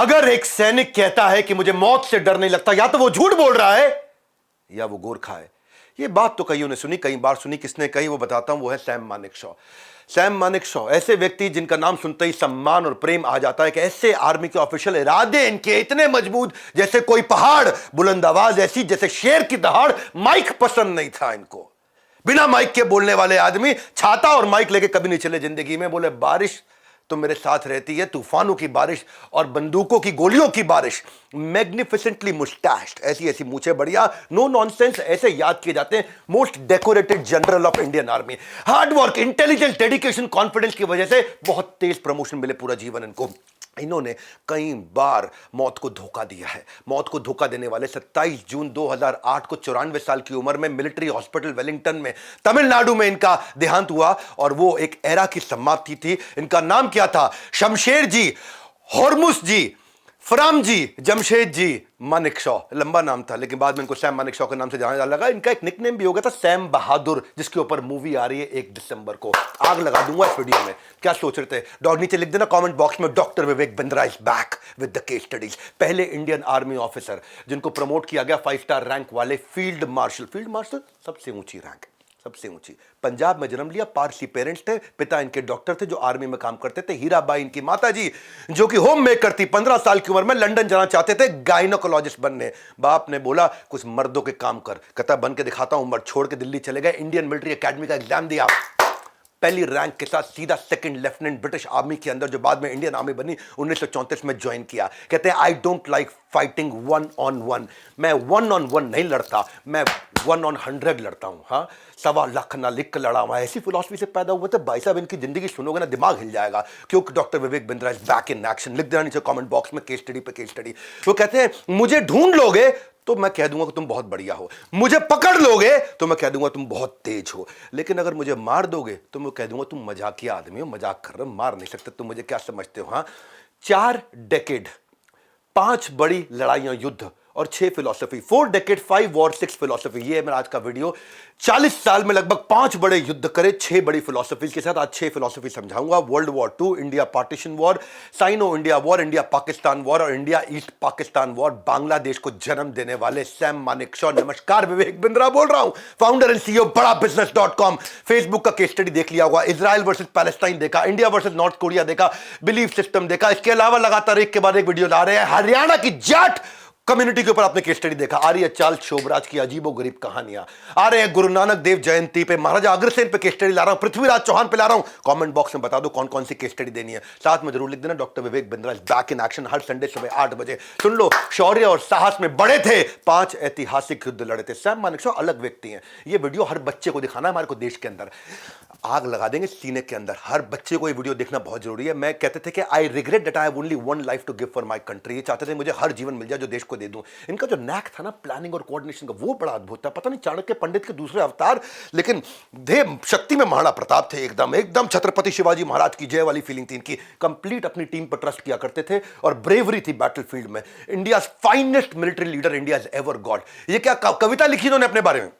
अगर एक सैनिक कहता है कि मुझे मौत से डर नहीं लगता, या तो वो झूठ बोल रहा है या वो गोरखा है। ये बात तो कईयों ने सुनी, कई बार सुनी। किसने कही वो बताता हूं, वो है सैम मानेकशॉ। सैम मानेकशॉ ऐसे व्यक्ति जिनका नाम सुनते ही सम्मान और प्रेम आ जाता है कि ऐसे आर्मी के ऑफिशियल इरादे इनके इतने मजबूत जैसे कोई पहाड़, बुलंद आवाज ऐसी जैसे शेर की दहाड़। माइक पसंद नहीं था इनको। बिना माइक के बोलने वाले आदमी छाता और माइक लेके कभी नहीं चले जिंदगी में। बोले बारिश तो मेरे साथ रहती है, तूफानों की बारिश और बंदूकों की गोलियों की बारिश। मैग्निफिसेंटली मुस्टैश्ड, ऐसी ऐसी मूछें, बढ़िया नो नॉनसेंस, ऐसे याद किए जाते हैं most decorated general of Indian army. Hard work, intelligence, dedication, confidence की वजह से बहुत तेज प्रमोशन मिले पूरा जीवन इनको। इन्होंने कई बार मौत को धोखा दिया है। मौत को धोखा देने वाले 27 जून 2008 को 94 साल की उम्र में मिलिट्री हॉस्पिटल वेलिंगटन में तमिलनाडु में इनका देहांत हुआ। और वो एक एरा की समाप्ति थी। इनका नाम क्या था? शमशेर जी, होर्मुस जी, फराम जी, जमशेद जी मानेकशॉ। लंबा नाम था लेकिन बाद में इनको सैम मानेकशॉ के नाम से जाना लगा। इनका एक निकनेम भी हो गया था सैम बहादुर, जिसके ऊपर मूवी आ रही है 1 दिसंबर को। आग लगा दूंगा इस वीडियो में। क्या सोच रहे थे? डॉग नीचे लिख देना कमेंट बॉक्स में, doctor Vivek Bindra is back with the case studies. पहले इंडियन आर्मी ऑफिसर जिनको प्रमोट किया गया 5 स्टार रैंक वाले फील्ड मार्शल। फील्ड मार्शल सबसे ऊंची रैंक, सबसे ऊंची। पंजाब में जन्म लिया, पारसी पेरेंट्स थे, पिता इनके डॉक्टर थे जो आर्मी में काम करते थे। हीराबाई इनकी माता जी जो कि होम मेकर थी। 15 साल की उम्र में लंदन जाना चाहते थे गायनोकोलॉजिस्ट बनने। बाप ने बोला कुछ मर्दों के काम कर, कहता बन के दिखाता हूं। मर्द छोड़ के दिल्ली चले गए, इंडियन मिलिट्री एकेडमी का एग्जाम दिया, पहली रैंक के साथ सीधा सेकंड लेफ्टिनेंट ब्रिटिश आर्मी के अंदर, जो बाद में इंडियन आर्मी बनी, 1934 में ज्वाइन किया। कहते हैं I don't like fighting 1-on-1। मैं 1-on-1 नहीं लड़ता, मैं 1-on-100 लड़ता हूं। हाँ, 1.25 लाख ना लिख कर लड़ा हुआ। ऐसी फिलॉसफी से पैदा हुए थे भाई साहब। इनकी जिंदगी सुनोगे ना दिमाग हिल जाएगा। क्योंकि doctor Vivek Bindra is back in action. लिख देना नीचे कमेंट बॉक्स में केस स्टडी पे केस स्टडी। वो कहते हैं मुझे ढूंढ लोगे तो मैं कह दूंगा कि तुम बहुत बढ़िया हो, मुझे पकड़ लोगे तो मैं कह दूंगा तुम बहुत तेज हो, लेकिन अगर मुझे मार दोगे तो मैं कह दूंगा तुम मजाकिया आदमी हो, मजाक कर रहे हो, मार नहीं सकते, तुम मुझे क्या समझते हो? हाँ, 4 डेकेड, 5 बड़ी लड़ाइयां, युद्ध और 6 फिलॉसफी। 4 decade, 5 war, 6 philosophy. ये है मेरा आज का वीडियो। 40 साल में लगभग 5 बड़े युद्ध करे, 6 बड़ी फिलॉसफी के साथ। आज 6 फिलॉसफी समझाऊंगा। World war 2, India partition war, Sino India war, India Pakistan war और India east Pakistan war. Bangladesh को जन्म देने वाले सैम मानेकशॉ। नमस्कार, विवेक बिंद्रा बोल रहा हूं, फाउंडर एंड सीईओ बड़ा business.com। फेसबुक का केस स्टडी देख लिया होगा, इजराइल वर्सेस पैलेस्टाइन देखा, इंडिया वर्सेस नॉर्थ कोरिया देखा, बिलीफ सिस्टम देखा। इसके अलावा लगातार एक के बाद एक वीडियो ला रहे हैं। हरियाणा की जाट कम्युनिटी के ऊपर आपने केस स्टडी देखा। आ रही है चार्ल्स शोभराज की अजीबो गरीब कहानियां। आ रहे हैं गुरु नानक देव जयंती पे, महाराजा अग्रसेन पे केस स्टडी ला रहा हूं, पृथ्वीराज चौहान पे ला रहा हूं। कमेंट बॉक्स में बता दो कौन कौन सी केस स्टडी देनी है। साथ में जरूर लिख देना doctor Vivek Bindra is back in action. Her Sunday सुबह 8 बजे सुन लो। शौर्य और साहस में बड़े थे, 5 ऐतिहासिक युद्ध लड़े थे। सैम मानेकशॉ अलग व्यक्ति हैं। ये वीडियो हर बच्चे को दिखाना है हमारे को देश के अंदर। आग लगा देंगे सीने के अंदर। हर बच्चे को ये वीडियो देखना बहुत जरूरी है। मैं कहते थे कि I regret that I have only 1 life to give for my country. ये चाहते थे मुझे हर जीवन मिल जाए जो देश को दे दूं। इनका जो नैक था ना प्लानिंग और कोऑर्डिनेशन का, वो बड़ा अद्भुत था। पता नहीं चाणक्य पंडित के दूसरे अवतार, लेकिन थे शक्ति में महाराणा प्रताप थे। एकदम एकदम छत्रपति शिवाजी महाराज की जय वाली फीलिंग थी इनकी। कंप्लीट अपनी टीम पर ट्रस्ट किया करते थे और ब्रेवरी थी बैटलफील्ड में। India finest military leader India is ever God. ये क्या कविता लिखी इन्होंने अपने बारे में?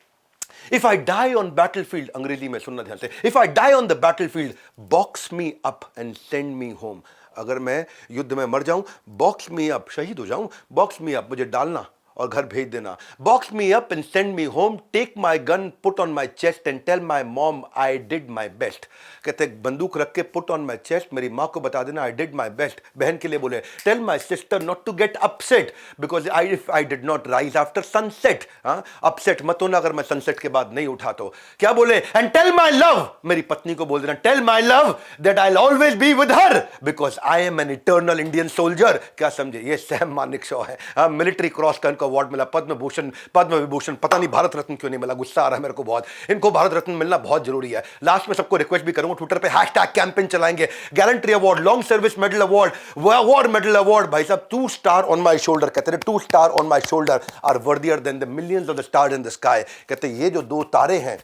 If I die on battlefield, अंग्रेजी में सुनना ध्यान से, If I die on the battlefield, box me up and send me home। अगर मैं युद्ध में मर जाऊं, बॉक्स मी अप, शहीद हो जाऊं, बॉक्स मी अप, मुझे डालना और घर भेज देना। Box me up and send me home, take my gun, put on my chest and tell my mom I did my best. कहते बंदूक रख के पुट ऑन माई चेस्ट, मेरी माँ को बता देना आई डिड माई बेस्ट। बहन के लिए बोले tell my sister not to get upset because if I did not rise after sunset. हाँ, अपसेट मत होना अगर मैं सनसेट के बाद नहीं उठा तो। क्या बोले? एंड टेल माई लव, मेरी पत्नी को बोल देना tell my love that I always be with her because I am an eternal Indian soldier. क्या समझे? ये सैम मानेकशॉ है। मिलिट्री क्रॉस का अवार्ड मिला, पद्म भूषण, पद्म विभूषण, पता नहीं भारत रत्न क्यों नहीं मिला। गुस्सा आ रहा है मेरे को बहुत। इनको भारत रत्न मिलना बहुत जरूरी है। लास्ट में सबको रिक्वेस्ट भी करूंगा, ट्विटर पे #कैंपेन चलाएंगे। Gallantry award, long service medal award, war medal award. भाई साहब 2 स्टार ऑन माय शोल्डर, कहते हैं 2 star on my shoulder are worthier than the millions of the stars in the sky. कहते हैं ये जो 2 तारे हैं,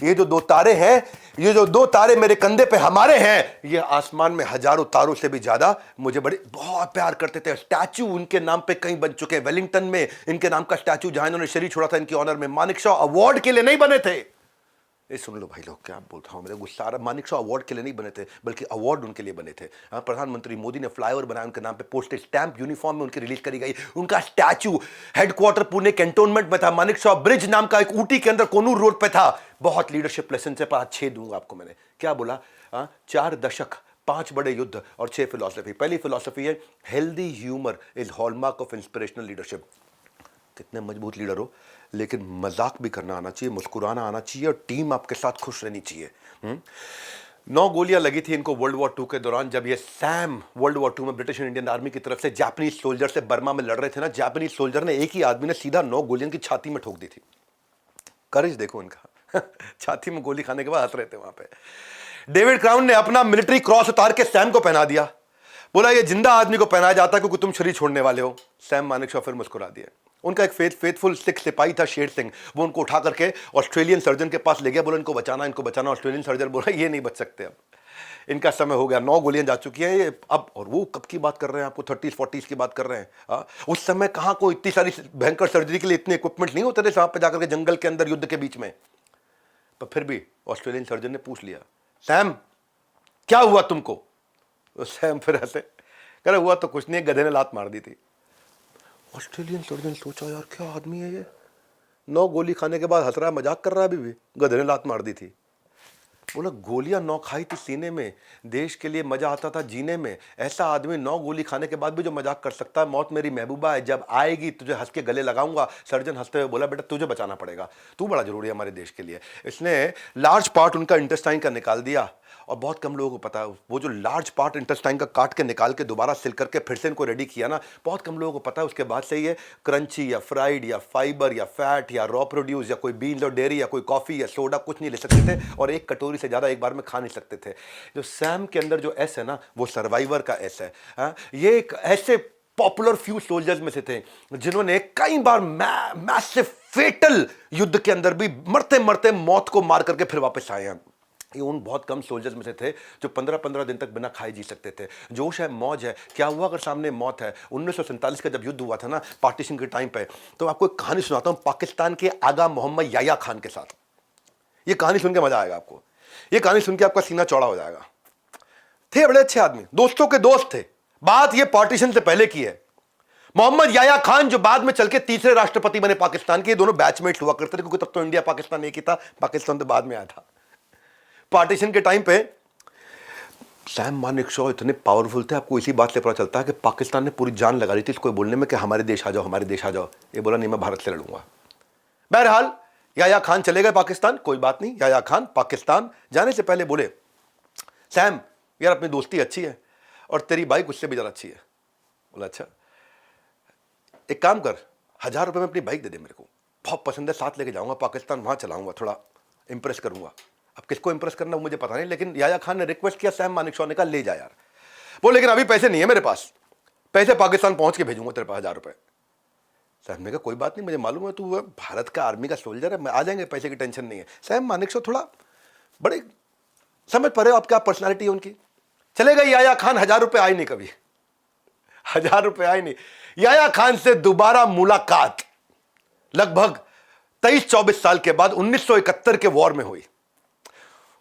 ये जो 2 तारे हैं, ये जो 2 तारे मेरे कंधे पे हमारे हैं, ये आसमान में हजारों तारों से भी ज्यादा मुझे बड़े बहुत प्यार करते थे। स्टैचू उनके नाम पे कई बन चुके हैं। वेलिंगटन में इनके नाम का स्टैचू जहां इन्होंने शरीर छोड़ा था इनके ऑनर में। मानेकशॉ अवार्ड के लिए नहीं बने थे, ये सुन लो भाई लोग, क्या बोलता हूँ, मेरा गुस्सा आ रहा। मानिक शॉ अवार्ड के लिए नहीं बने थे, बल्कि अवार्ड उनके लिए बने थे। हाँ, प्रधानमंत्री मोदी ने फ्लाईओवर बनाया उनके नाम पे, पोस्टेज स्टैंप यूनिफॉर्म में उनकी रिलीज करी गई, उनका स्टैचू हेडक्वार्टर पुणे कैंटोनमेंट में था। मानिक शॉ ब्रिज नाम का एक ऊटी के अंदर कोनूर रोड पे था। बहुत लीडरशिप लेसन से पांच छह दूंगा आपको मैंने। क्या बोला? 4 दशक, 5 बड़े युद्ध और 6 फिलॉसफी। पहली फिलॉसफी है healthy humour is hallmark of inspirational leadership. कितने मजबूत लीडर हो, लेकिन मजाक भी करना आना चाहिए, मुस्कुराना आना चाहिए, और टीम आपके साथ खुश रहनी चाहिए। 9 गोलियां लगी थी इनको वर्ल्ड वॉर 2 के दौरान, जब ये सैम वर्ल्ड वॉर 2 में ब्रिटिश एंड इंडियन आर्मी की तरफ से जापानीज सोल्जर से बर्मा में लड़ रहे थे ना। जापानीज सोल्जर ने, एक ही आदमी ने सीधा 9 गोलियां की छाती में ठोक दी थी। करेज देखो इनका। छाती में गोली खाने के बाद हंस रहे थे वहां पे। डेविड क्राउन ने अपना मिलिट्री क्रॉस उतार के सैम को पहना दिया, बोला ये जिंदा आदमी को पहनाया जाता है क्योंकि तुम शरीर छोड़ने वाले हो। सैम मानेकशॉ फिर मुस्कुरा दिया। उनका एक फेथफुल सिख सिपाही था शेर सिंह, वो उनको उठा करके ऑस्ट्रेलियन सर्जन के पास ले गया, बोला इनको बचाना, इनको बचाना। ऑस्ट्रेलियन सर्जन बोला ये नहीं बच सकते, अब इनका समय हो गया, 9 गोलियां जा चुकी हैं ये अब। और वो कब की बात कर रहे हैं, आपको 30s 40s की बात कर रहे हैं। उस समय कहां को इतनी सारी भयंकर सर्जरी के लिए इतने इक्विपमेंट नहीं होते थे वहां पर जाकर के जंगल के अंदर युद्ध के बीच में। पर फिर भी ऑस्ट्रेलियन सर्जन ने पूछ लिया, सैम क्या हुआ तुमको? तो सैम फिर हंसे, कह रहा हुआ तो कुछ नहीं, गधे ने लात मार दी थी। ऑस्ट्रेलियन सर्जन सोचा यार क्या आदमी है ये, 9 गोली खाने के बाद हंस रहा है, मजाक कर रहा है, अभी भी गधे ने लात मार दी थी। बोला गोलियां 9 खाई थी सीने में, देश के लिए मजा आता था जीने में। ऐसा आदमी 9 गोली खाने के बाद भी जो मजाक कर सकता है, मौत मेरी महबूबा है, जब आएगी तुझे हंस के गले लगाऊंगा। सर्जन हंसते हुए बोला बेटा तुझे बचाना पड़ेगा, तू बड़ा जरूरी है हमारे देश के लिए। इसने लार्ज पार्ट उनका इंटेस्टाइन का निकाल दिया, और बहुत कम लोगों को पता है वो जो लार्ज पार्ट इंटेस्टाइन का काट के निकाल के दोबारा सिल करके फिर से इनको रेडी किया ना, बहुत कम लोगों को पता है। उसके बाद से ये क्रंची या फ्राइड या फाइबर या फैट या रॉ प्रोड्यूस या कोई बीन्स और डेयरी या कोई कॉफी या सोडा कुछ नहीं ले सकते थे, और एक कटोरी से ज्यादा एक बार में खा नहीं सकते थे। जो सैम के अंदर जो एस है ना, वो सर्वाइवर का एस है। ये एक ऐसे पॉपुलर फ्यू सोल्जर्स में से थे जिन्होंने कई बार मैसिव फेटल युद्ध के अंदर भी मरते मरते मौत को मार करके फिर वापस आए हैं। ये उन बहुत कम सोल्जर्स में से थे जो 15-15 दिन तक बिना खाए जी सकते थे। जोश है, मौज है, क्या हुआ अगर सामने मौत है। 1947 का जब युद्ध हुआ था ना, पार्टीशन के टाइम पे, तो आपको एक कहानी सुनाता हूं पाकिस्तान के आगा मोहम्मद याया खान के साथ। ये कहानी सुन के मजा आएगा आपको, ये कहानी सुन के आपका सीना चौड़ा हो जाएगा। थे बड़े अच्छे आदमी, दोस्तों के दोस्त थे। बात ये पार्टीशन से पहले की है। मोहम्मद याया खान जो बाद में चल के तीसरे राष्ट्रपति बने पाकिस्तान के, दोनों बैचमेट्स हुआ करते थे, क्योंकि तब तो इंडिया पाकिस्तान एक ही था, पाकिस्तान तो बाद में आया था। पार्टीशन के टाइम पे सैम मानेकशॉ इतने पावरफुल थे, आपको इसी बात से पता चलता है कि पाकिस्तान ने पूरी जान लगा दी थी इसको बोलने में कि हमारे देश आ जाओ, हमारे देश आ जाओ। ये बोला नहीं मैं भारत से लड़ूंगा। बहरहाल याया खान चले गए पाकिस्तान, कोई बात नहीं। याया खान पाकिस्तान जाने से पहले बोले सैम यार अपनी दोस्ती अच्छी है और तेरी बाइक उससे भी ज्यादा अच्छी है। बोला अच्छा एक काम कर, 1000 रुपये में अपनी बाइक दे दे, मेरे को बहुत पसंद है, साथ लेके जाऊंगा पाकिस्तान, वहां चलाऊंगा, थोड़ा इंप्रेस करूंगा। अब किसको इंप्रेस करना वो मुझे पता नहीं, लेकिन याया खान ने रिक्वेस्ट किया, सैम मानेकशॉ ने कहा ले जा यार। वो लेकिन अभी पैसे नहीं है मेरे पास, पैसे पाकिस्तान पहुंच के भेजूंगा तेरे पास 1000 रुपये। सैम ने कहा कोई बात नहीं, मुझे मालूम है तू भारत का आर्मी का सोल्जर है, मैं आ जाएंगे, पैसे की टेंशन नहीं है। सैम मानेकशॉ थोड़ा बड़े समझ पा रहे हो आप क्या पर्सनैलिटी है उनकी। चले गए याया खान, 1000 रुपये आए नहीं कभी, 1000 रुपये आए नहीं। याया खान से दोबारा मुलाकात लगभग 23-24 साल के बाद 1971 के वॉर में हुई।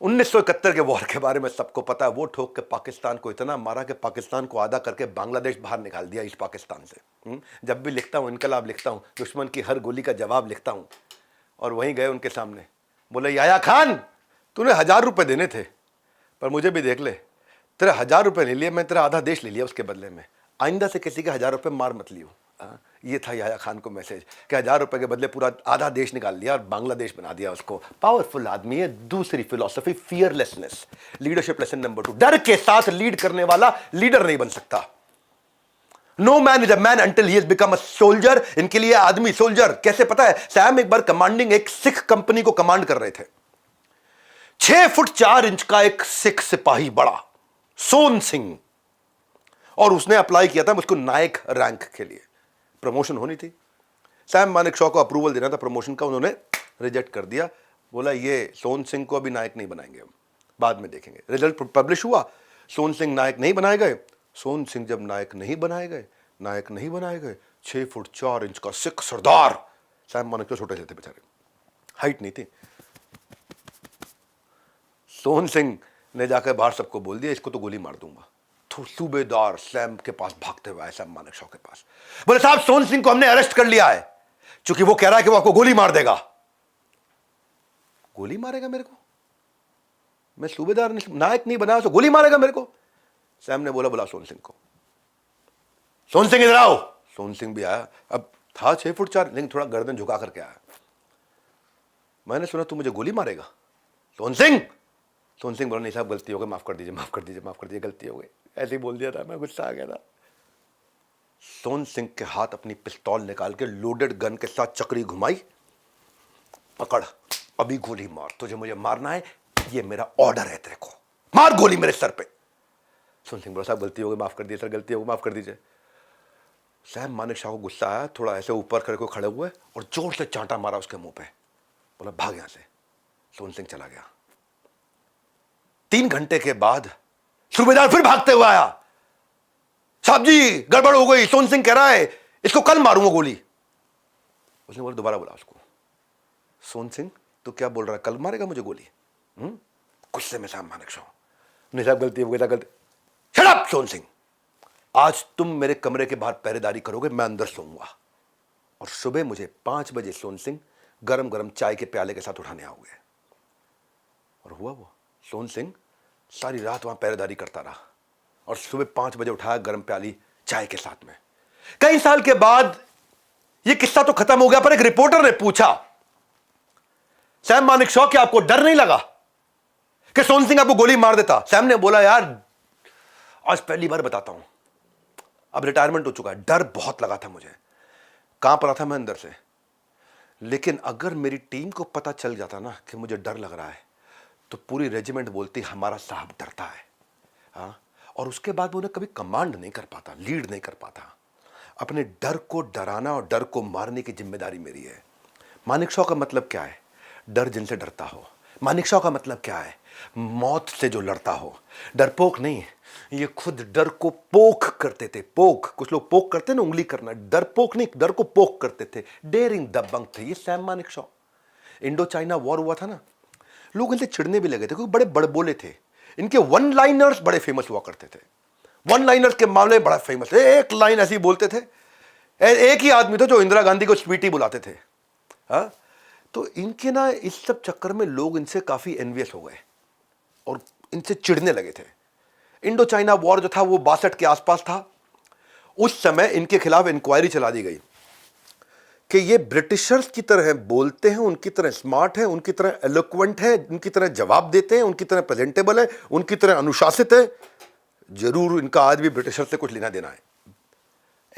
1971 के वॉर के बारे में सबको पता है, वो ठोक के पाकिस्तान को इतना मारा कि पाकिस्तान को आधा करके बांग्लादेश बाहर निकाल दिया इस पाकिस्तान से। जब भी लिखता हूं इनकलाब लिखता हूं, दुश्मन की हर गोली का जवाब लिखता हूं। और वहीं गए उनके सामने, बोले याया खान तूने 1000 रुपये देने थे, पर मुझे भी देख ले, तेरे 1000 रुपये ले लिए, मैं तेरा आधा देश ले लिया उसके बदले में, आइंदा से किसी के 1000 रुपये मार मत लियो। ये था याया खान को मैसेज कि 1000 रुपये के बदले पूरा आधा देश निकाल लिया और बांग्लादेश बना दिया उसको। पावरफुल आदमी है। दूसरी philosophy fearlessness, leadership lesson number 2, डर के साथ लीड करने वाला लीडर नहीं बन सकता। No man is a man until he has become a soldier. इनके लिए आदमी सोल्जर कैसे पता है? सैम एक बार कमांडिंग एक सिख कंपनी को कमांड कर रहे थे। 6 फुट 4 इंच का एक सिख सिपाही बड़ा सोन सिंह, और उसने अप्लाई किया था मुझको नायक रैंक के लिए, प्रमोशन होनी थी। सैम मानेकशॉ को अप्रूवल देना था प्रमोशन का, उन्होंने रिजेक्ट कर दिया। बोला ये सोन सिंह को अभी नायक नहीं बनाएंगे, हम बाद में देखेंगे। रिजल्ट पब्लिश हुआ, सोन सिंह नायक नहीं बनाए गए। सोन सिंह जब नायक नहीं बनाए गए, 6 फुट 4 इंच का सिख सरदार, सैम मानेकशॉ छोटे से थे बेचारे, हाइट नहीं थी, सोहन सिंह ने जाकर बाहर सबको बोल दिया इसको तो गोली मार दूंगा। तो सूबेदार सैम के पास भागते हुए आए, सैम मानेकशॉ के पास, बोले साहब सोहन सिंह को हमने अरेस्ट कर लिया है क्योंकि वो कह रहा है कि वो आपको गोली मार देगा। गोली मारेगा मेरे को? मैं सूबेदार नायक नहीं बना तो गोली मारेगा मेरे को? सैम ने बोला बुला सोहन सिंह को। सोहन सिंह इधर आओ। सोहन सिंह भी आया, अब था 6 फुट 4 लेकिन थोड़ा गर्दन झुका करके आया। मैंने सुना तू मुझे गोली मारेगा? सोहन सिंह बोला नहीं साहब गलती हो गई, माफ कर दीजिए, माफ कर दीजिए, माफ कर दीजिए, गलती हो गई, ऐसे ही बोल दिया था, मैं गुस्सा आ गया था। सोहन सिंह के हाथ अपनी पिस्तौल निकाल के लोडेड गन के साथ चक्री घुमाई, पकड़ अभी गोली मार, तुझे मुझे मारना है, ये मेरा ऑर्डर है, तेरे को मार गोली मेरे सर पे। सोहन सिंह बोला साहब गलती हो गई, माफ कर दीजिए सर, गलती हो गई, माफ कर दीजिए। सैम मानेकशॉ को गुस्सा आया, थोड़ा ऐसे ऊपर करके खड़े हुए और जोर से चांटा मारा उसके मुंह पे, बोला भाग यहां से। सोहन सिंह चला गया। 3 घंटे के बाद सूबेदार फिर भागते हुए आया, साहब जी गड़बड़ हो गई, सोहन सिंह कह रहा है इसको कल मारूंगा गोली। उसने बोला दोबारा बोला उसको, सोहन सिंह तो क्या बोल रहा है, कल मारेगा मुझे गोली? गुस्से में सैम मानेकशॉ, नहीं साहब गलती हो गई, गलती। शट अप सोहन सिंह, आज तुम मेरे कमरे के बाहर पहरेदारी करोगे, मैं अंदर सोऊंगा और सुबह मुझे 5 बजे सोहन सिंह गरम गरम चाय के प्याले के साथ उठाने आओगे। और हुआ वो, सोहन सिंह सारी रात वहां पहरेदारी करता रहा और सुबह 5 बजे उठाया गरम प्याली चाय के साथ में। कई साल के बाद यह किस्सा तो खत्म हो गया, पर एक रिपोर्टर ने पूछा सैम मानेकशॉ क्या आपको डर नहीं लगा कि सोहन सिंह आपको गोली मार देता? सैम ने बोला यार आज पहली बार बताता हूं, अब रिटायरमेंट हो चुका है, डर बहुत लगा था मुझे, कांप रहा था मैं अंदर से, लेकिन अगर मेरी टीम को पता चल जाता ना कि मुझे डर लग रहा है तो पूरी रेजिमेंट बोलती हमारा साहब डरता है। हाँ, और उसके बाद वो उन्हें कभी कमांड नहीं कर पाता, लीड नहीं कर पाता। अपने डर को डराना और डर को मारने की जिम्मेदारी मेरी है। मानेकशॉ का मतलब क्या है? डर जिनसे डरता हो। मानेकशॉ का मतलब क्या है? मौत से जो लड़ता हो। डरपोक नहीं, ये खुद डर को पोक करते थे। पोक, कुछ लोग पोक करते ना, उंगली करना, डरपोक नहीं, डर को पोक करते थे, डेयरिंग दबंग थे ये Sam Manekshaw. Indo China war हुआ था ना, लोग इनसे चिढ़ने भी लगे थे क्योंकि बड़े बड़बोले थे। इनके वन लाइनर्स बड़े फेमस हुआ करते थे, वन लाइनर्स के मामले बड़ा फेमस है। एक लाइन ऐसी बोलते थे, एक ही आदमी था जो इंदिरा गांधी को स्वीटी बुलाते थे। हाँ, तो इनके ना इस सब चक्कर में लोग इनसे काफी एनवियस हो गए और इनसे चिढ़ने लगे थे। इंडो चाइना वॉर जो था वो 62 के आसपास था। उस समय इनके खिलाफ इंक्वायरी चला दी गई कि ये ब्रिटिशर्स की तरह बोलते हैं, उनकी तरह स्मार्ट है, उनकी तरह एलोक्वेंट है, उनकी तरह जवाब देते हैं, उनकी तरह प्रेजेंटेबल है, उनकी तरह अनुशासित है, जरूर इनका आज भी ब्रिटिशर्स से कुछ लेना देना है।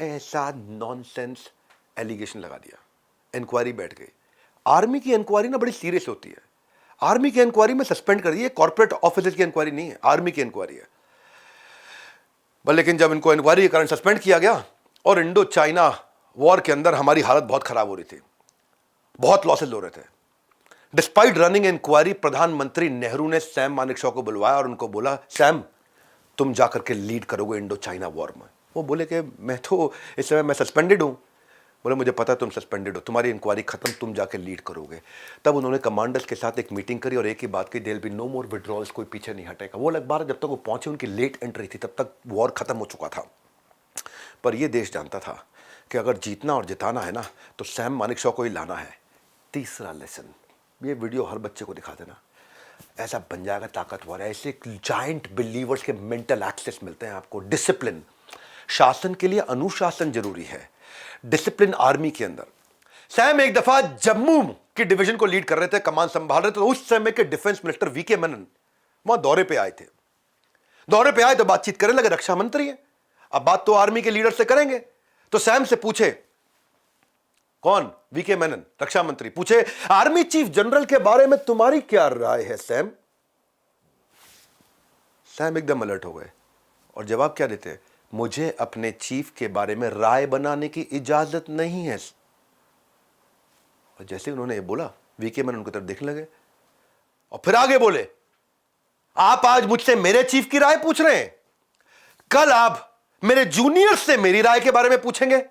ऐसा नॉनसेंस एलिगेशन लगा दिया। इंक्वायरी बैठ गई। आर्मी की इंक्वायरी ना बड़ी सीरियस होती है। आर्मी की इंक्वायरी में सस्पेंड कर दिए, कॉर्पोरेट ऑफिसर्स की इंक्वायरी नहीं है, आर्मी की इंक्वायरी है। लेकिन जब इनको इंक्वायरी के कारण सस्पेंड किया गया और इंडो चाइना वॉर के अंदर हमारी हालत बहुत खराब हो रही थी, बहुत लॉसेस हो रहे थे, डिस्पाइट रनिंग इंक्वायरी प्रधानमंत्री नेहरू ने सैम मानेकशॉ को बुलवाया और उनको बोला सैम तुम जाकर के लीड करोगे इंडो चाइना वॉर में। वो बोले कि मैं तो इस समय मैं सस्पेंडेड हूं। बोले मुझे पता है तुम सस्पेंडेड हो, तुम्हारी इंक्वायरी खत्म, तुम जाके लीड करोगे। तब उन्होंने कमांडर्स के साथ एक मीटिंग करी और एक ही बात की, there be no more withdrawals, कोई पीछे नहीं हटेगा। वो एक बार जब तक वो पहुंचे, उनकी लेट एंट्री थी, तब तक वॉर खत्म हो चुका था। पर यह देश जानता था कि अगर जीतना और जिताना है ना तो सैम मानेकशॉ को ही लाना है। तीसरा लेसन, ये वीडियो हर बच्चे को दिखा देना, ऐसा बन जाएगा ताकतवर। ऐसे जायंट बिलीवर्स के मेंटल एक्सेस मिलते हैं आपको। डिसिप्लिन, शासन के लिए अनुशासन जरूरी है, डिसिप्लिन आर्मी के अंदर। सैम एक दफा जम्मू की डिवीजन को लीड कर रहे थे, कमान संभाल रहे थे, तो उस समय के डिफेंस मिनिस्टर वीके मेनन वहां दौरे पे आए थे। दौरे पे आए तो बातचीत करने लगे, रक्षा मंत्री है, अब बात तो आर्मी के लीडर से करेंगे। तो सैम से पूछे, कौन? वीके मेनन, रक्षा मंत्री, पूछे आर्मी चीफ जनरल के बारे में तुम्हारी क्या राय है सैम? सैम एकदम अलर्ट हो गए और जवाब क्या देते? मुझे अपने चीफ के बारे में राय बनाने की इजाजत नहीं है। और जैसे उन्होंने ये बोला, वीके मेनन उनकी तरफ देखने लगे और फिर आगे बोले, आप आज मुझसे मेरे चीफ की राय पूछ रहे हैं, कल आप मेरे जूनियर से मेरी राय के बारे में पूछेंगे।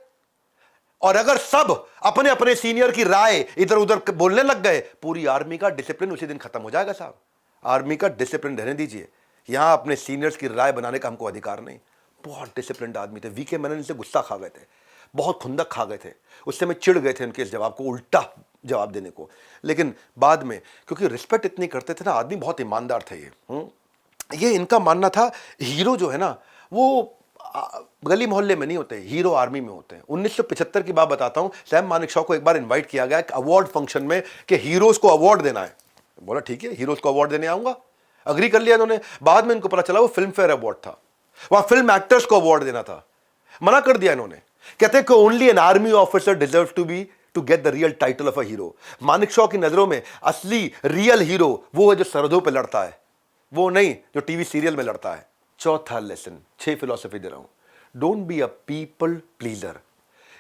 और अगर सब अपने अपने सीनियर की राय इधर उधर बोलने लग गए, पूरी आर्मी का डिसिप्लिन उसी दिन खत्म हो जाएगा साहब। आर्मी का डिसिप्लिन रहने दीजिए, यहां अपने सीनियर्स की राय बनाने का हमको अधिकार नहीं। बहुत डिसिप्लिन आदमी थे। वीके मेनन से गुस्सा खा गए थे, बहुत खुंदक खा गए थे, उससे में चिढ़ गए थे उनके इस जवाब को, उल्टा जवाब देने को। लेकिन बाद में क्योंकि रिस्पेक्ट इतनी करते थे ना, आदमी बहुत ईमानदार थे ये इनका मानना था हीरो जो है ना वो गली मोहल्ले में नहीं होते, हीरो आर्मी में होते हैं। 1975 की बात बताता हूं, सैम मानेकशॉ को एक बार इनवाइट किया गया एक अवार्ड फंक्शन में कि हीरोज को अवार्ड देना है। बोला ठीक है, हीरोज को अवार्ड देने आऊंगा, अग्री कर लिया इन्होंने। बाद में इनको पता चला वो फिल्म फेयर अवार्ड था, वहां फिल्म एक्टर्स को अवार्ड देना था, मना कर दिया इन्होंने। कहते हैं कि only an army officer deserve to get the real title of a hero. Manekshaw की नजरों में असली रियल हीरो वो है जो सरहदों पर लड़ता है, वो नहीं जो टीवी सीरियल में लड़ता है। चौथा लेसन, 6 फिलॉसफी दे रहा हूं। Don't be a people pleaser.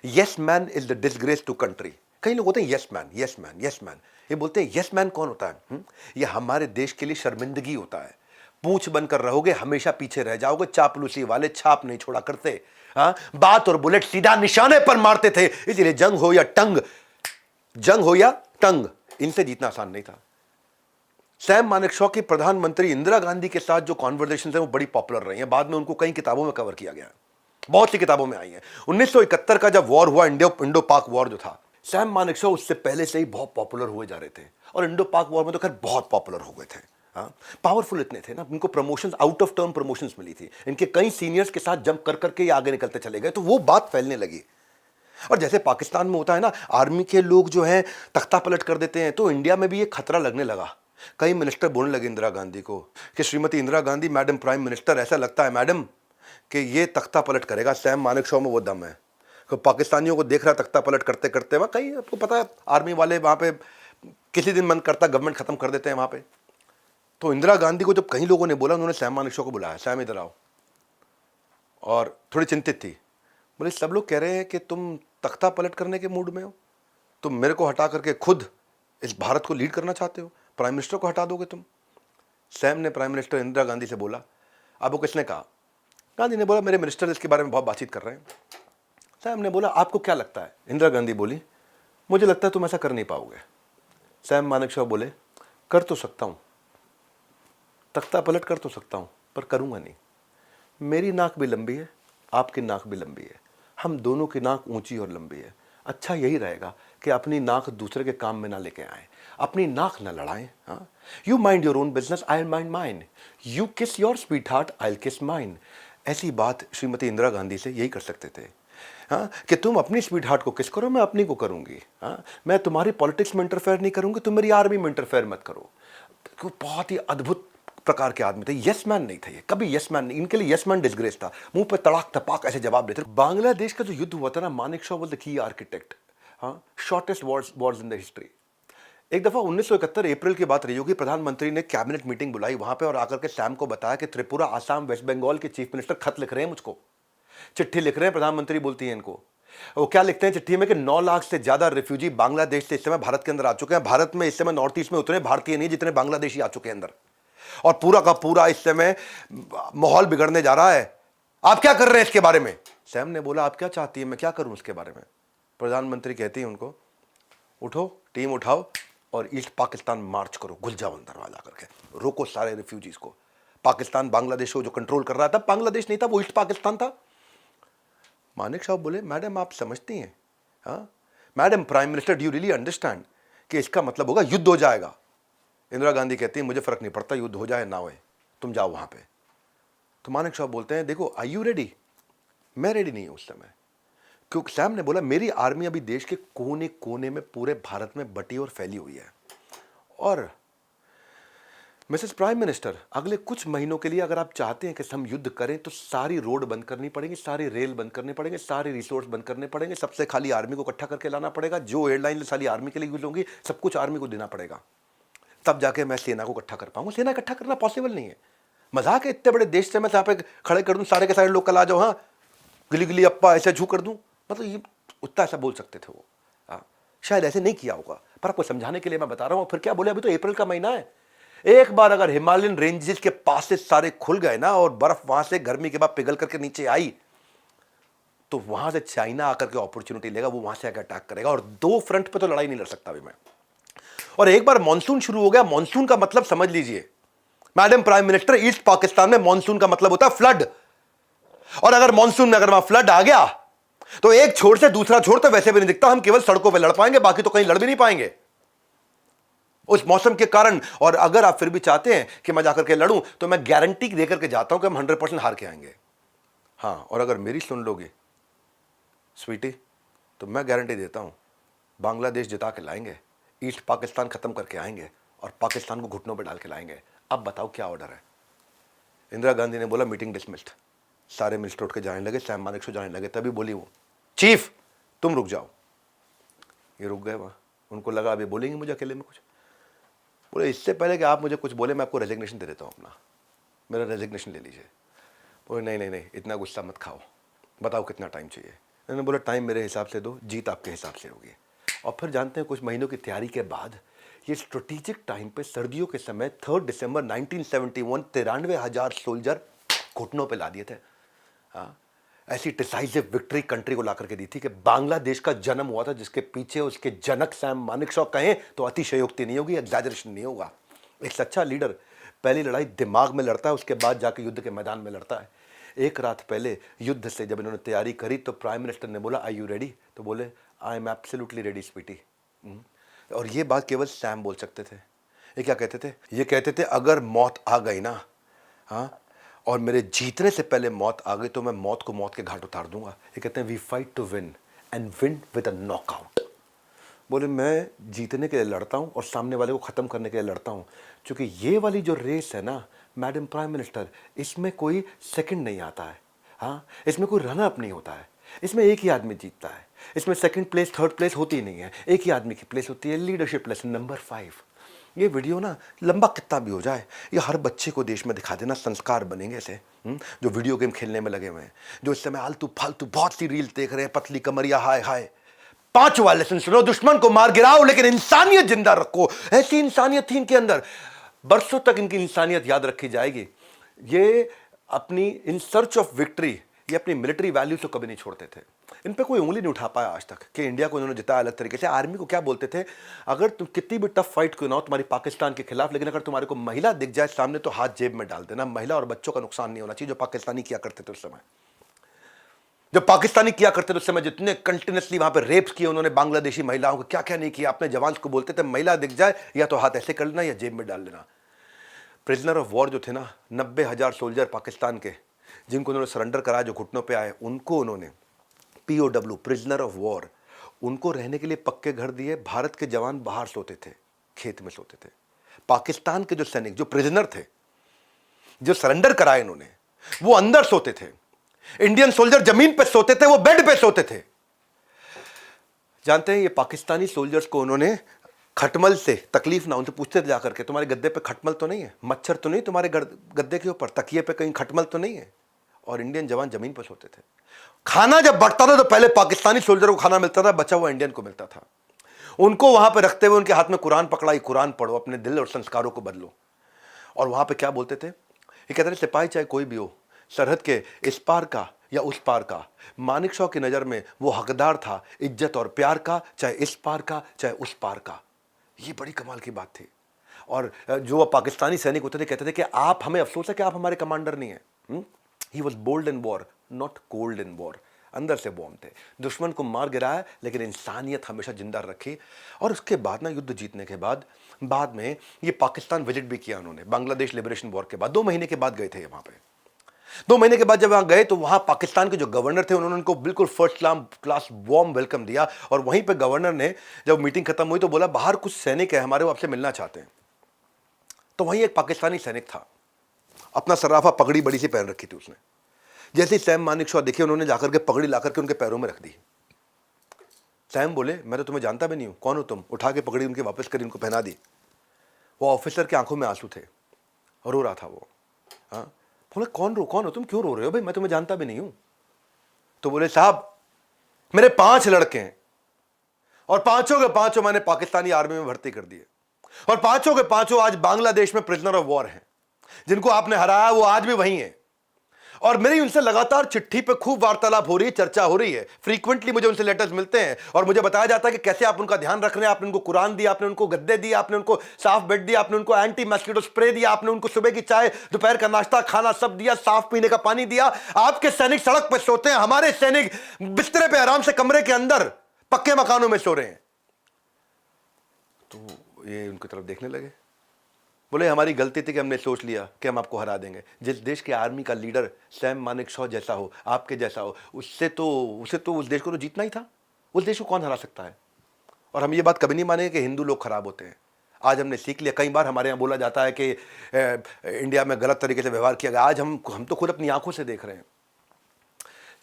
Yes man is the disgrace to country. कई लोग होते हैं yes man, yes man, yes man. ये बोलते हैं यस मैन कौन होता है? ये हमारे देश के लिए शर्मिंदगी होता है। पूछ बनकर रहोगे, हमेशा पीछे रह जाओगे। चापलूसी वाले छाप नहीं छोड़ा करते। बात और बुलेट सीधा निशाने पर मारते थे। इसलिए जंग हो या टंग, इनसे जीतना आसान नहीं था। सैम मानेकशॉ की प्रधानमंत्री इंदिरा गांधी के साथ जो कॉन्वर्सेशन है वो बड़ी पॉपुलर रही है। बाद में उनको कई किताबों में कवर किया गया, बहुत सी किताबों में आई है। 1971 का जब वॉर हुआ, इंडो पाक वॉर जो था, सैम मानेकशॉ उससे पहले से ही बहुत पॉपुलर हुए जा रहे थे। और इंडो पाक वॉर में तो खैर बहुत पॉपुलर हो गए थे। पावरफुल इतने थे ना, इनको promotions, out of term promotions मिली थी। इनके कई सीनियर्स के साथ जंप कर करके ये आगे निकलते चले गए, तो वो बात फैलने लगी। और जैसे पाकिस्तान में होता है ना, आर्मी के लोग जो हैं तख्ता पलट कर देते हैं, तो इंडिया में भी ये खतरा लगने लगा। कई मिनिस्टर बोलने लगे इंदिरा गांधी को कि Shrimati Indira Gandhi, madam prime minister, ऐसा लगता है मैडम कि ये तख्ता पलट करेगा। सैम मानेकशॉ में वो दम है। तो पाकिस्तानियों को देख रहा तख्ता पलट करते करते, वहाँ कहीं आपको पता है आर्मी वाले वहाँ पे किसी दिन मन करता गवर्नमेंट खत्म कर देते हैं वहाँ पे। तो इंदिरा गांधी को जब कई लोगों ने बोला, उन्होंने सैम मानेकशॉ को बुलाया, सैम इधर आओ। और थोड़ी चिंतित थी, बोले सब लोग कह रहे हैं कि तुम तख्ता पलट करने के मूड में हो, तुम मेरे को हटा करके खुद इस भारत को लीड करना चाहते हो, प्राइम मिनिस्टर को हटा दोगे तुम। सैम ने प्राइम मिनिस्टर इंदिरा गांधी से बोला। अब वो किसने कहा? गांधी ने बोला मेरे मिनिस्टर इसके बारे में बहुत बातचीत कर रहे हैं। सैम ने बोला आपको क्या लगता है? इंदिरा गांधी बोली मुझे लगता है तुम ऐसा कर नहीं पाओगे। सैम मानेकशॉ बोले कर तो सकता हूं, तख्ता पलट कर तो सकता हूं, पर करूंगा नहीं। मेरी नाक भी लंबी है, आपकी नाक भी लंबी है, हम दोनों की नाक ऊंची और लंबी है। अच्छा यही रहेगा कि अपनी नाक दूसरे के काम में ना लेके आए, अपनी नाक ना लड़ाएं। You mind your own business, I mind mine. You kiss your sweetheart, I kiss mine. ऐसी बात श्रीमती इंदिरा गांधी से यही कर सकते थे। कि तुम अपनी स्वीट हार्ट को किस करो, मैं अपनी को करूंगी। मैं तुम्हारी पॉलिटिक्स में इंटरफेयर नहीं करूंगी, तुम मेरी आर्मी में इंटरफेयर मत करो। बहुत ही अद्भुत प्रकार के आदमी थे, यस मैन नहीं थे ये, कभी यस मैन नहीं। इनके लिए यस मैन डिसग्रेस था, मुंह पे तड़ाक थपाक ऐसे जवाब देते। बांग्लादेश का जो युद्ध हुआ था ना, Manekshaw was the key architect. Shortest Wars in the history. एक दफा 1971 अप्रैल की बात रही होगी, प्रधानमंत्री ने कैबिनेट मीटिंग बुलाई वहां पे और आकर के सैम को बताया कि त्रिपुरा, आसाम, वेस्ट बंगाल के चीफ मिनिस्टर खत लिख रहे हैं मुझको, चिट्ठी लिख रहे हैं। प्रधानमंत्री बोलती है इनको, वो क्या लिखते हैं चिट्ठी में कि 9 लाख से ज्यादा रिफ्यूजी बांग्लादेश से इस समय भारत के अंदर आ चुके हैं। भारत में इस समय नॉर्थ ईस्ट में उतने भारतीय नहीं जितने बांग्लादेशी आ चुके हैं अंदर, और पूरा का पूरा इस समय माहौल बिगड़ने जा रहा है। आप क्या कर रहे हैं इसके बारे में? सैम ने बोला आप क्या चाहती है, मैं क्या करूं इसके बारे में? प्रधानमंत्री कहती है उनको, उठो, टीम उठाओ और ईस्ट पाकिस्तान मार्च करो, घुल जाओ अंदर वाला करके, रोको सारे रिफ्यूजीज को। पाकिस्तान बांग्लादेश को जो कंट्रोल कर रहा था, बांग्लादेश नहीं था, वो ईस्ट पाकिस्तान था। मानेकशॉ बोले मैडम आप समझती हैं, madam prime minister, do you really understand कि इसका मतलब होगा युद्ध हो जाएगा? इंदिरा गांधी कहती है मुझे फर्क नहीं पड़ता युद्ध हो जाए ना होए, तुम जाओ वहां पे। तो मानेकशॉ बोलते हैं देखो आर यू रेडी? मैं रेडी नहीं हूं उस समय, क्योंकि सैम ने बोला मेरी आर्मी अभी देश के कोने कोने में पूरे भारत में बटी और फैली हुई है, और मिसेस प्राइम मिनिस्टर अगले कुछ महीनों के लिए अगर आप चाहते हैं कि हम युद्ध करें तो सारी रोड बंद करनी पड़ेगी, सारी रेल बंद करने पड़ेंगे, सारे रिसोर्स बंद करने पड़ेंगे, सबसे खाली आर्मी को इकट्ठा करके लाना पड़ेगा, जो एयरलाइन सारी आर्मी के लिए यूज होंगी सब कुछ आर्मी को देना पड़ेगा, तब जाके मैं सेना को इकट्ठा कर पाऊंगा। सेना इकट्ठा करना पॉसिबल नहीं है, मजाक है, इतने बड़े देश से मैं यहाँ पे खड़े कर दूं, सारे के सारे लोग कल आ जाओ, हाँ गिली गिली अप्पा ऐसे झू कर दूं, मतलब ये उतना ऐसा बोल सकते थे वो। शायद ऐसे नहीं किया होगा, पर आपको समझाने के लिए मैं बता रहा हूँ। फिर क्या बोले, अभी तो अप्रैल का महीना है, एक बार अगर हिमालयन रेंजेस के पास से सारे खुल गए ना और बर्फ वहां से गर्मी के बाद पिघल करके नीचे आई, तो वहां से चाइना आकर के अपॉर्चुनिटी लेगा, वो वहां से आकर अटैक करेगा, और 2 फ्रंट पे तो लड़ाई नहीं लड़ सकता अभी मैं। और एक बार मॉनसून शुरू हो गया, मॉनसून का मतलब समझ लीजिए, madam prime minister, east Pakistan में मॉनसून का मतलब होता है फ्लड, और अगर मॉनसून में अगर वहां फ्लड आ गया तो एक छोर से दूसरा छोर तो वैसे भी नहीं दिखता, हम केवल सड़कों पे लड़ पाएंगे, बाकी तो कहीं लड़ भी नहीं पाएंगे उस मौसम के कारण। और अगर आप फिर भी चाहते हैं कि मैं जाकर के लड़ूं, तो मैं गारंटी देकर के जाता हूं कि हम 100% हार के आएंगे। हां, और अगर मेरी सुन लोगे स्वीटी, तो मैं गारंटी देता हूं बांग्लादेश जिता के लाएंगे, ईस्ट पाकिस्तान खत्म करके आएंगे और पाकिस्तान को घुटनों पर डाल के लाएंगे। अब बताओ क्या ऑर्डर है? इंदिरा गांधी ने बोला मीटिंग डिसमिस्ड, सारे मिनिस्टर उठ के जाने लगे, सैम मानेकशॉ जाने लगे। तभी बोली वो, चीफ तुम रुक जाओ। ये रुक गए वहां, उनको लगा अभी बोलेंगे मुझे अकेले में कुछ। बोले इससे पहले कि आप मुझे कुछ बोले, मैं आपको रेजिग्नेशन दे देता हूं अपना, मेरा रेजिग्नेशन ले लीजिए। बोले नहीं नहीं नहीं, इतना गुस्सा मत खाओ, बताओ कितना टाइम चाहिए। मैंने बोला टाइम मेरे हिसाब से दो, जीत आपके हिसाब से होगी। और फिर जानते हैं कुछ महीनों की तैयारी के बाद ये स्ट्रेटेजिक टाइम पे सर्दियों के समय 3 दिसंबर 1971 93,000 सोल्जर घुटनों पे ला दिए थे। हाँ, ऐसी डिसाइसिव विक्ट्री कंट्री को ला करके दी थी कि बांग्लादेश का जन्म हुआ था, जिसके पीछे उसके जनक सैम मानेकशॉ कहें तो अतिशयोक्ति नहीं होगी, एग्जैजरेशन नहीं होगा। एक सच्चा लीडर पहली लड़ाई दिमाग में लड़ता है, उसके बाद जाके युद्ध के मैदान में लड़ता है। एक रात पहले युद्ध से जब इन्होंने तैयारी करी तो प्राइम मिनिस्टर ने बोला, आई यू रेडी? तो बोले I am absolutely ready sweetie. और ये बात केवल सैम बोल सकते थे। ये क्या कहते थे? ये कहते थे अगर मौत आ गई ना, हाँ, और मेरे जीतने से पहले मौत आ गई तो मैं मौत को मौत के घाट उतार दूंगा। ये कहते हैं we fight to win and win with a knockout. बोले मैं जीतने के लिए लड़ता हूं और सामने वाले को खत्म करने के लिए लड़ता हूं, क्योंकि ये वाली जो रेस है ना मैडम प्राइम मिनिस्टर, इसमें कोई सेकंड नहीं आता है। हाँ, इसमें कोई रन अप नहीं होता है, इसमें एक ही आदमी जीतता है, इसमें सेकंड प्लेस थर्ड प्लेस होती ही नहीं है, एक ही आदमी की प्लेस होती है, लीडरशिप लेसन नंबर 5। ये वीडियो ना लंबा कितना भी हो जाए, ये हर बच्चे को देश में दिखा देना, संस्कार बनेंगे ऐसे जो वीडियो गेम खेलने में लगे हुए हैं, जो इस समय आलतू फालतू बहुत सी रील देख रहे हैं, पतली कमरिया हाय हाय। 5वां लेसन सुनो, दुश्मन को मार गिराओ लेकिन इंसानियत जिंदा रखो। ऐसी इंसानियत थी इनके अंदर, बरसों तक इनकी इंसानियत याद रखी जाएगी। ये अपनी इन सर्च ऑफ विक्ट्री, ये अपनी मिलिट्री वैल्यूज को कभी नहीं छोड़ते थे। इन पे कोई उंगली नहीं उठा पाया आज तक कि इंडिया को इन्होंने जिताया अलग तरीके से। आर्मी को क्या बोलते थे, अगर तुम कितनी भी टफ फाइट क्यों ना हो तुम्हारी पाकिस्तान के खिलाफ, लेकिन अगर तुम्हारे को महिला दिख जाए सामने तो हाथ जेब में डाल देना, महिला और बच्चों का नुकसान नहीं होना चाहिए। जो पाकिस्तानी किया करते थे उस समय, जब पाकिस्तानी किया करते थे उस समय, जितने कंटिन्यूसली वहां पर रेप्स किए उन्होंने बांग्लादेशी महिलाओं को, क्या क्या नहीं किया। अपने जवान को बोलते थे महिला दिख जाए या तो हाथ ऐसे कर लेना या जेब में डाल लेना। प्रिजनर ऑफ वॉर जो थे ना, 90,000 सोल्जर पाकिस्तान के, जिनको उन्होंने सरेंडर कराया, जो घुटनों पे आए, उनको उन्होंने POW प्रिजनर ऑफ वॉर, उनको रहने के लिए पक्के घर दिए। भारत के जवान बाहर सोते थे, खेत में सोते थे। पाकिस्तान के जो सैनिक, जो प्रिजनर थे, जो सरेंडर कराए इन्होंने, वो अंदर सोते थे। इंडियन सोल्जर जमीन पे सोते थे, वो बेड पे सोते थे। जानते हैं ये पाकिस्तानी सोल्जर्स को उन्होंने खटमल से तकलीफ ना, उनसे पूछते थे जाकर के, तुम्हारे गद्दे पे खटमल तो नहीं है, मच्छर तो नहीं तुम्हारे गद्दे के ऊपर, तकिए पे कहीं खटमल तो नहीं है। और इंडियन जवान जमीन पर सोते थे। खाना जब बढ़ता था तो पहले पाकिस्तानी सोल्जरों को खाना मिलता था, बचा हुआ इंडियन को मिलता था। उनको वहां पे रखते हुए उनके हाथ में कुरान पकड़ाई, कुरान पढ़ो, अपने दिल और संस्कारों को बदलो। और वहां पे क्या बोलते थे, ये कहते थे सिपाही चाहे कोई भी हो, सरहद के इस पार का या उस पार का, मानेकशॉ की नजर में वो हकदार था इज्जत और प्यार का, चाहे इस पार का चाहे उस पार का। ये बड़ी कमाल की बात थी। और जो पाकिस्तानी सैनिक होते थे कहते थे कि आप, हमें अफसोस है कि आप हमारे कमांडर नहीं है। He was bold in war not cold in war. अंदर से बॉम्ब थे, दुश्मन को मार गिराया लेकिन इंसानियत हमेशा जिंदा रखी। और उसके बाद ना, युद्ध जीतने के बाद में ये पाकिस्तान विजिट भी किया उन्होंने, बांग्लादेश लिबरेशन वॉर के बाद 2 महीने के बाद गए थे वहां पे। 2 महीने के बाद जब वहां गए तो वहां पाकिस्तान के जो गवर्नर थे उन्होंने उनको बिल्कुल फर्स्ट क्लास वार्म वेलकम दिया। और वहीं पे गवर्नर ने जब मीटिंग खत्म हुई तो बोला बाहर कुछ सैनिक है हमारे, वो आपसे मिलना चाहते हैं। तो वहीं एक पाकिस्तानी सैनिक था, अपना सर्राफा पगड़ी बड़ी सी पहन रखी थी उसने। जैसे सैम मानेकशॉ देखे, उन्होंने जाकर के पगड़ी लाकर के उनके पैरों में रख दी। सैम बोले मैं तो तुम्हें जानता भी नहीं हूं, कौन हो तुम? उठा के पगड़ी उनके वापस करी, उनको पहना दी। वो ऑफिसर की आंखों में आंसू थे और रो रहा था वो। हाँ, बोले कौन हो तुम, क्यों रो रहे हो भाई, मैं तुम्हें जानता भी नहीं हूं। तो बोले साहब मेरे 5 लड़के हैं और 5 के 5 मैंने पाकिस्तानी आर्मी में भर्ती कर दिए, और 5 के 5 आज बांग्लादेश में प्रिजनर ऑफ वॉर हैं। जिनको आपने हराया वो आज भी वहीं है। और मेरी उनसे लगातार चिट्ठी पे खूब वार्तालाप हो रही है, चर्चा हो रही है, फ्रीक्वेंटली मुझे उनसे लेटर्स मिलते हैं और मुझे बताया जाता है कि कैसे आप उनका ध्यान रख रहे हैं। आपने उनको कुरान दिया, आपने उनको गद्दे दिए, आपने उनको साफ बेड दिया, आपने उनको एंटी मस्किटो स्प्रे दिया, आपने उनको सुबह की चाय, दोपहर का नाश्ता, खाना सब दिया, साफ पीने का पानी दिया। आपके सैनिक सड़क पर सोते हैं, हमारे सैनिक बिस्तरे पे आराम से कमरे के अंदर पक्के मकानों में सो रहे हैं। तो ये उनकी तरफ देखने लगे, बोले हमारी गलती थी कि हमने सोच लिया कि हम आपको हरा देंगे। जिस देश के आर्मी का लीडर सैम मानेकशॉ जैसा हो, आपके जैसा हो, उसे तो उस देश को तो जीतना ही था। उस देश को कौन हरा सकता है? और हम ये बात कभी नहीं मानेंगे कि हिंदू लोग खराब होते हैं। आज हमने सीख लिया। कई बार हमारे यहाँ बोला जाता है कि इंडिया में गलत तरीके से व्यवहार किया गया। आज हम तो खुद अपनी आंखों से देख रहे हैं।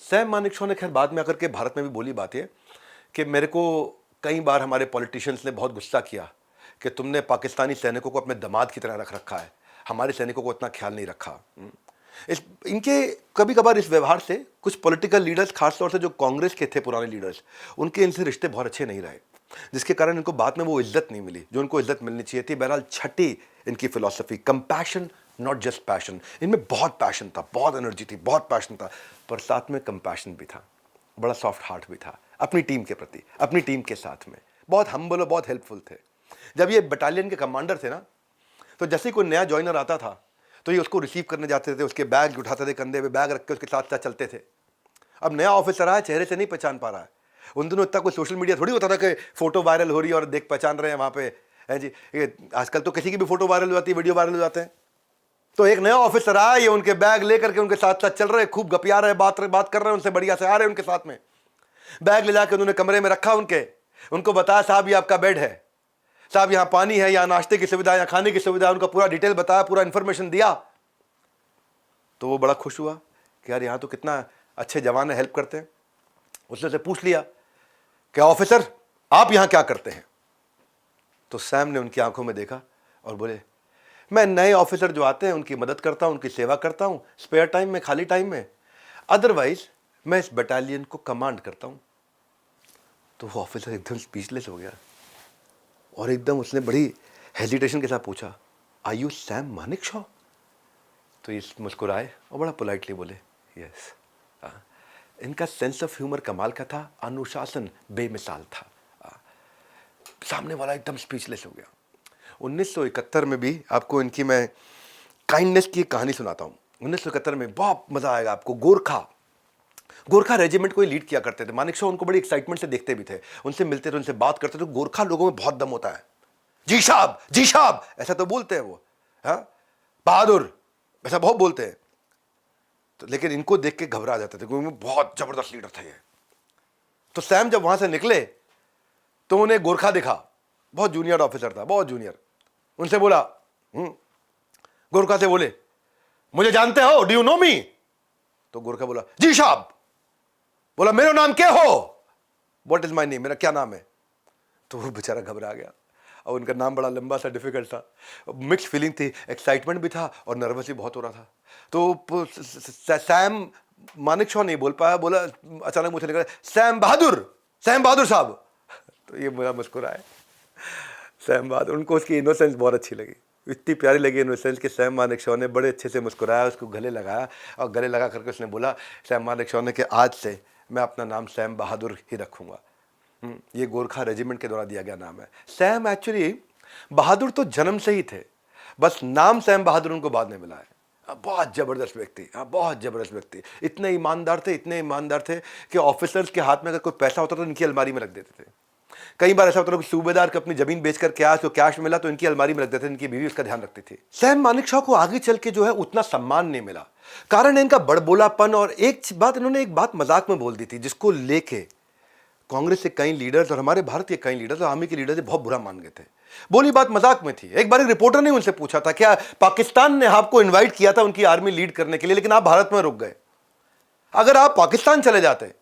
सैम मानेकशॉ ने खैर बाद में आकर के भारत में भी बोली बात है कि मेरे को कई बार हमारे पॉलिटिशियंस ने बहुत गुस्सा किया कि तुमने पाकिस्तानी सैनिकों को अपने दामाद की तरह रख रखा है, हमारे सैनिकों को इतना ख्याल नहीं रखा। इनके कभी कभार इस व्यवहार से कुछ पॉलिटिकल लीडर्स, खासतौर से जो कांग्रेस के थे पुराने लीडर्स, उनके इनसे रिश्ते बहुत अच्छे नहीं रहे, जिसके कारण इनको बाद में वो इज्जत नहीं मिली जो उनको इज्जत मिलनी चाहिए थी। बहरहाल छठी इनकी philosophy, compassion not just passion. इनमें बहुत पैशन था, बहुत एनर्जी थी, बहुत पैशन था, पर साथ में कंपैशन भी था, बड़ा सॉफ्ट हार्ट भी था अपनी टीम के प्रति, अपनी टीम के साथ में बहुत हम्बल और बहुत हेल्पफुल थे। जब ये बटालियन के कमांडर थे ना, तो जैसे ही कोई नया जॉइनर आता था तो ये उसको रिसीव करने जाते थे, उसके बैग उठाते थे, कंधे पे बैग रख के उसके साथ साथ चलते थे। अब नया ऑफिसर आया, चेहरे से नहीं पहचान पा रहा है। उन दिनों इतना कोई सोशल मीडिया थोड़ी होता था कि फोटो वायरल हो रही है और देख पहचान रहे हैं वहाँ पे, है जी। ये आजकल तो किसी की भी फोटो वायरल हो जाती है, वीडियो वायरल हो जाते हैं। तो एक नया ऑफिसर आया, ये उनके बैग लेकर के उनके साथ साथ चल रहे, खूब गपिया रहे, बात कर रहे हैं उनसे, बढ़िया से आ रहे उनके साथ में। बैग ले जाकर उन्होंने कमरे में रखा उनको बताया साहब ये आपका बेड है, साहब यहाँ पानी है, यहाँ नाश्ते की सुविधा, यहाँ खाने की सुविधा, उनका पूरा डिटेल बताया, पूरा इंफॉर्मेशन दिया। तो वो बड़ा खुश हुआ कि यार यहाँ तो कितना अच्छे जवान है, हेल्प करते हैं। उसने से पूछ लिया कि ऑफिसर आप यहाँ क्या करते हैं? तो सैम ने उनकी आंखों में देखा और बोले मैं नए ऑफिसर जो आते हैं उनकी मदद करता हूँ, उनकी सेवा करता हूँ स्पेयर टाइम में, खाली टाइम में, अदरवाइज मैं इस बटालियन को कमांड करता हूँ। तो वो ऑफिसर एकदम स्पीचलेस हो गया और एकदम उसने बड़ी हेजिटेशन के साथ पूछा आर यू सैम मानेकशॉ? तो ये मुस्कुराए और बड़ा पोलाइटली बोले यस। इनका सेंस ऑफ ह्यूमर कमाल का था, अनुशासन बेमिसाल था। सामने वाला एकदम स्पीचलेस हो गया। 1971 में भी आपको इनकी मैं काइंडनेस की कहानी सुनाता हूँ। 1971 में बहुत मजा आएगा आपको। गोरखा रेजिमेंट को लीड किया करते थे मानेकशॉ। उनको बड़ी एक्साइटमेंट से देखते भी थे, उनसे मिलते थे, उनसे बात करते थे। गोरखा लोगों में बहुत दम होता है। जी साहब ऐसा तो बोलते हैं वो, हाँ बहादुर ऐसा बहुत बोलते हैं। तो लेकिन इनको देख के घबरा जाते थे क्योंकि बहुत जबरदस्त लीडर थे ये। तो सैम जब वहां से निकले तो उन्हें गोरखा दिखा, बहुत जूनियर ऑफिसर था, बहुत जूनियर। उनसे बोला गोरखा से बोले मुझे जानते हो, डू यू नो मी? तो गोरखा बोला जी साहब। बोला मेरा नाम क्या हो? व्हाट इज माई नेम, मेरा क्या नाम है? तो वो बेचारा घबरा गया और उनका नाम बड़ा लंबा सा, डिफिकल्ट था। मिक्स फीलिंग थी, एक्साइटमेंट भी था और नर्वस भी बहुत हो रहा था। तो सैम मानेकशॉ नहीं बोल पाया, बोला अचानक मुझे निकला सैम बहादुर साहब। तो ये बड़ा मुस्कुराए सैम बहादुर। उनको उसकी इनोसेंस बहुत अच्छी लगी, इतनी प्यारी लगी इनोसेंस कि सैम मानेकशॉ ने बड़े अच्छे से मुस्कुराया, उसको गले लगाया और गले लगा करके उसने बोला सैम मानेकशॉ ने कि आज से मैं अपना नाम सैम बहादुर ही रखूँगा। ये गोरखा रेजिमेंट के द्वारा दिया गया नाम है। सैम एक्चुअली बहादुर तो जन्म से ही थे, बस नाम सैम बहादुर उनको बाद में मिला है। बहुत जबरदस्त व्यक्ति, बहुत जबरदस्त व्यक्ति। इतने ईमानदार थे कि ऑफिसर्स के हाथ में अगर कोई पैसा होता तो इनकी अलमारी में रख देते थे। कई बार ऐसा होता था कि सूबेदार को अपनी जमीन बेचकर कैश मिला तो इनकी अलमारी में रख देते थे, इनकी बीवी उसका ध्यान रखती थी। सैम मानेकशॉ को आगे चल के जो है उतना सम्मान नहीं मिला, कारण है इनका बड़बोलापन। और इन्होंने एक बात मजाक में बोल दी थी जिसको लेके कांग्रेस के कई लीडर्स और हमारे भारत के कई लीडर्स और आर्मी के लीडर्स बहुत बुरा मान गए थे। बोली बात मजाक में थी। एक बार एक रिपोर्टर ने उनसे पूछा था क्या पाकिस्तान ने आपको इनवाइट किया था उनकी आर्मी लीड करने के लिए, लेकिन आप भारत में रुक गए, अगर आप पाकिस्तान चले जाते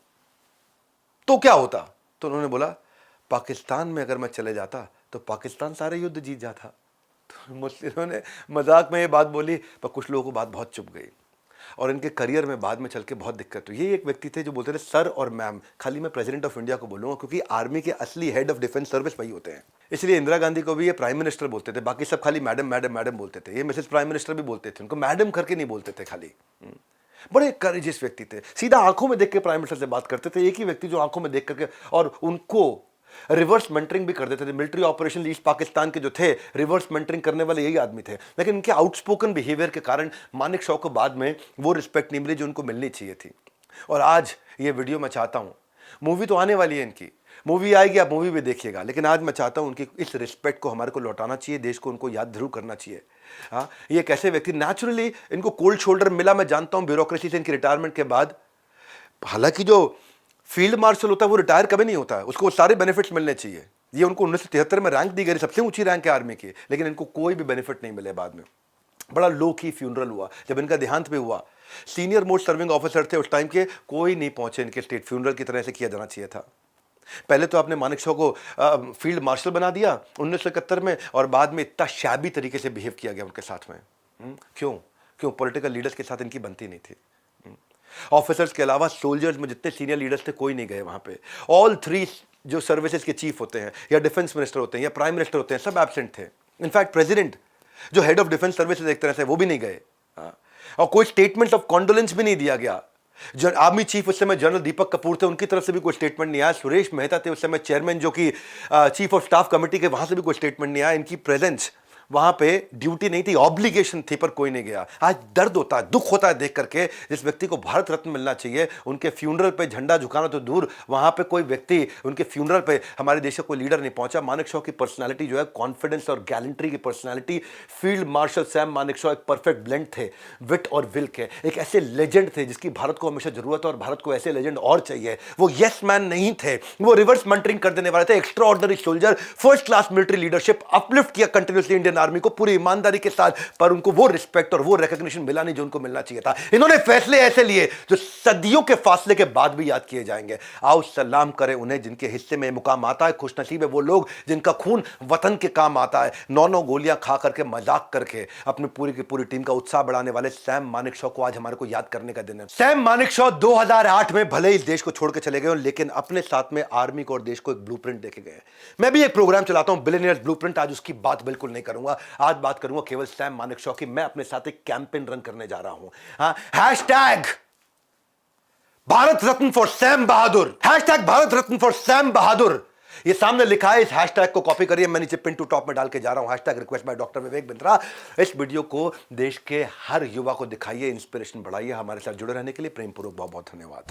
तो क्या होता? तो उन्होंने बोला पाकिस्तान में अगर मैं चले जाता तो पाकिस्तान सारे युद्ध जीत जाता। तो मुस्लिमों ने मजाक में ये बात बोली, पर कुछ लोगों को बात बहुत चुभ गई और इनके करियर में बाद में चल के बहुत दिक्कत हुई। ये एक व्यक्ति थे जो बोलते थे सर और मैम, खाली मैं प्रेसिडेंट ऑफ इंडिया को बोलूंगा क्योंकि आर्मी के असली हेड ऑफ डिफेंस सर्विस वही होते हैं। इसलिए इंदिरा गांधी को भी ये प्राइम मिनिस्टर बोलते थे, बाकी सब खाली मैडम मैडम मैडम बोलते थे। ये मिसेस प्राइम मिनिस्टर भी बोलते थे, उनको मैडम करके नहीं बोलते थे खाली। बड़े करेजियस व्यक्ति थे, सीधा आंखों में देख के प्राइम मिनिस्टर से बात करते थे, एक ही व्यक्ति जो आंखों में देख करके, और उनको रिवर्स मेंटरिंग भी कर देते थे। मिलिट्री ऑपरेशन ईस्ट पाकिस्तान के जो थे, रिवर्स मेंटरिंग करने वाले यही आदमी थे। लेकिन इनके आउटस्पोकन बिहेवियर के कारण मानेकशॉ को बाद में वो रिस्पेक्ट नहीं मिली जो उनको मिलनी चाहिए थी। और आज ये वीडियो मैं चाहता हूं, मूवी तो आने वाली है, इनकी मूवी आएगी, आप मूवी भी देखिएगा, लेकिन आज मैं चाहता हूं उनकी इस रिस्पेक्ट को हमारे को लौटाना चाहिए, देश को उनको याद जरूर करना चाहिए। हाँ, ये कैसे व्यक्ति, नेचुरली इनको कोल्ड शोल्डर मिला, मैं जानता हूं ब्यूरोक्रेसी से इनकी रिटायरमेंट के बाद। हालांकि जो फील्ड मार्शल होता है वो रिटायर कभी नहीं होता है, उसको सारे बेनिफिट्स मिलने चाहिए। ये उनको 1973 में रैंक दी गई, सबसे ऊंची रैंक है आर्मी की, लेकिन इनको कोई भी बेनिफिट नहीं मिले बाद में। बड़ा लो की फ्यूनरल हुआ, जब इनका देहांत भी हुआ, सीनियर मोस्ट सर्विंग ऑफिसर थे उस टाइम के, कोई नहीं पहुंचे इनके स्टेट फ्यूनरल की तरह से किया जाना चाहिए था। पहले तो आपने मानेकशॉ को फील्ड मार्शल बना दिया 1971 में, और बाद में इतना शैबी तरीके से बिहेव किया गया उनके साथ में। क्यों क्यों पॉलिटिकल लीडर्स के साथ इनकी बनती नहीं थी। ऑफिसर्स के अलावा सोल्जर्स में जितने सीनियर लीडर्स थे कोई नहीं गए वहां पे। ऑल थ्री जो सर्विसेज के चीफ होते हैं, या डिफेंस मिनिस्टर होते हैं, या प्राइम मिनिस्टर होते हैं, सब एब्सेंट थे। इनफैक्ट प्रेसिडेंट जो हेड ऑफ डिफेंस सर्विसेज एक तरह से, वो भी नहीं गए। और कोई स्टेटमेंट ऑफ कॉन्डोलेंस भी नहीं दिया गया। आर्मी चीफ उस समय जनरल दीपक कपूर थे, उनकी तरफ से भी कोई स्टेटमेंट नहीं आया। सुरेश मेहता थे उस समय चेयरमैन, जो कि चीफ ऑफ स्टाफ कमेटी के, वहां से भी कोई स्टेटमेंट नहीं आया। इनकी प्रेजेंस वहां पे ड्यूटी नहीं थी, ऑब्लिगेशन थी, पर कोई नहीं गया। आज दर्द होता है, दुख होता है देख करके, जिस व्यक्ति को भारत रत्न मिलना चाहिए, उनके फ्यूनरल पे झंडा झुकाना तो दूर, वहां पे कोई व्यक्ति, उनके फ्यूनरल पे हमारे देश का कोई लीडर नहीं पहुंचा। मानेकशॉ की पर्सनालिटी जो है, कॉन्फिडेंस और गैलेंट्री की personality, field marshal Sam Manekshaw एक परफेक्ट ब्लेंड थे, विट और विल के। एक ऐसे लेजेंड थे जिसकी भारत को हमेशा जरूरत है, और भारत को ऐसे लेजेंड और चाहिए। वो यस मैन नहीं थे, वो रिवर्स मेंटरिंग कर देने वाले थे। Extra ordinary soldier, first class military leadership, uplift किया कंटिन्यूसली इंडियन आर्मी को पूरी ईमानदारी के साथ, पर उनको वो रिस्पेक्ट और वो रिकॉग्निशन मिला नहीं जो उनको मिलना चाहिए था। इन्होंने फैसले ऐसे लिए जो सदियों के फासले के बाद भी याद किए जाएंगे। आओ सलाम करें उन्हें जिनके हिस्से में मुकाम आता है। खुशनसीब है वो लोग जिनका खून वतन के काम आता है। 9 गोलियां खा करके, मजाक करके अपनी पूरी की पूरी टीम का उत्साह बढ़ाने वाले सैम मानेकशॉ को आज हमारे को याद करने का दिन है। सैम मानेकशॉ 2008 में भले ही देश को छोड़ के चले गए, लेकिन अपने साथ में आर्मी को और देश को एक ब्लूप्रिंट देके गए। मैं भी एक प्रोग्राम चलाता हूं, बिलियनियर्स ब्लूप्रिंट, आज उसकी बात बिल्कुल नहीं करूंगा। आज बात करूंगा केवल सैम मानेकशॉ की। मैं अपने साथ एक कैंपेन रन करने जा रहा हूं। हाँ, hashtag Bharat Ratna for Sam Bahadur, hashtag Bharat Ratna for Sam Bahadur. ये सामने लिखा है, इस हैशटैग को कॉपी करिए, मैं नीचे पिन टू टॉप में डाल के जा रहा हूं। Hashtag request by doctor Vivek Bindra. इस वीडियो को देश के हर युवा को दिखाइए, इंस्पिरेशन बढ़ाइए। हमारे साथ जुड़े रहने के लिए प्रेम पूर्वक बहुत बहुत धन्यवाद।